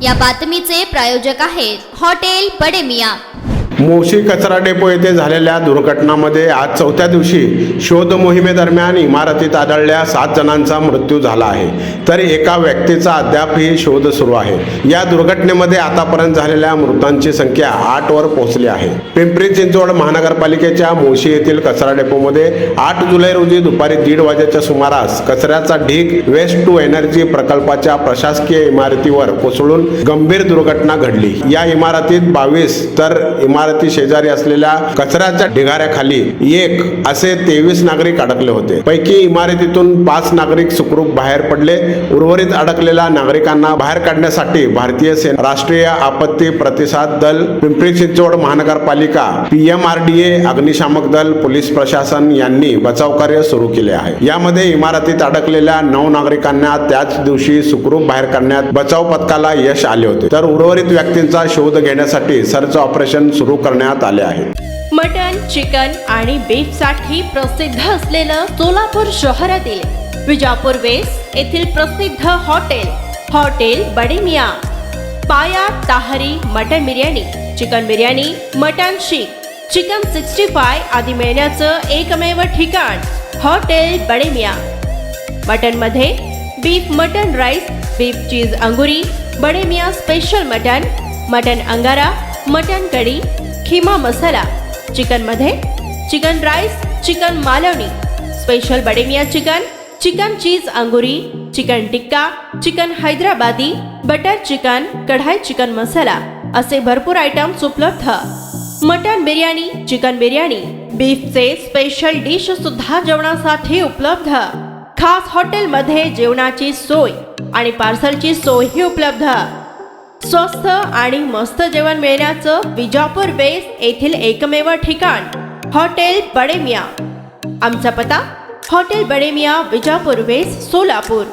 या बातमीचे प्रायोजक आहेत हॉटेल बडे मियां। मोशी कचरा डेपो येथे झालेल्या दुर्घटनामध्ये आज चौथ्या दिवशी शोध मोहिमेदरम्यान इमारतीत आढळलेल्या 7 जणांचा मृत्यू झाला आहे, तर एका व्यक्तीचा अद्यापही शोध सुरू आहे। या दुर्घटनेमध्ये आतापर्यंत झालेल्या मृतांची संख्या 8 वर पोहोचली आहे। पिंपरी चिंचवड महानगरपालिकेच्या मोशी येथील कचरा डेपोमध्ये 8 जुलै रोजी दुपारी 1:30 वाजेच्या सुमारास कचऱ्याचा ढीग वेस्ट टू एनर्जी प्रकल्पाच्या प्रशासकीय इमारतीवर कोसळून गंभीर दुर्घटना घडली। या इमारतीत 22 तर इमारती शेजारी असलेल्या कचऱ्याच्या ढिगाऱ्याखाली 1 असे 23 नागरिक अडकले होते। पैकी इमारतीतून 5 नागरिक सुखरूप बाहेर पडले। उर्वरित अडकलेल्या नागरिकांना बाहेर काढण्यासाठी भारतीय सेना, राष्ट्रीय आपत्ती प्रतिसाद दल, पिंपरी चिंचवड महानगरपालिका, PMRDA, अग्निशामक दल, पोलीस प्रशासन यांनी बचाव कार्य सुरू केले आहे। यामध्ये इमारतीत अडकलेल्या 9 नागरिकांना त्याच दिवशी सुखरूप बाहेर काढण्यात बचाव पथकाला यश आले होते, तर उर्वरित व्यक्तींचा शोध घेण्यासाठी सर्च ऑपरेशन सुरू करण्यात आले आहे। मटन, चिकन आणि बीफ साठी प्रसिद्ध असलेलं सोलापूर शहरातील विजापूर वेस्ट येथील प्रसिद्ध hotel Bade Miyan. Paya tahari mutton biryani, chicken biryani, mutton seekh, chicken 65 आदी मिळण्याचं एकमेव ठिकाण हॉटेल बडे मियां। मटन मध्ये beef mutton rice, beef cheese अंगुरी, बडे मियां स्पेशल मटन अंगारा, मटन कढी, खीमा मसाला। चिकन मध्ये chicken rice, chicken Malvani, special Bade Miyan chicken cheese अंगुरी, chicken tikka, chicken Hyderabadi, butter chicken, kadai chicken masala असे भरपूर आयटम्स उपलब्ध। मटन बिर्याणी, चिकन बिर्याणी, बीफचे स्पेशल डिश सुद्धा जेवणासाठी उपलब्ध। खास हॉटेलमध्ये जेवणाची सोय आणि पार्सलची सोयही उपलब्ध। स्वस्त आणि मस्त जेवण मिळण्याचं विजापूर वेस्ट येथील एकमेव ठिकाण हॉटेल बडे मियां। आमचा पत्ता हॉटेल बडे मियां, विजापूर वेस्ट, सोलापूर।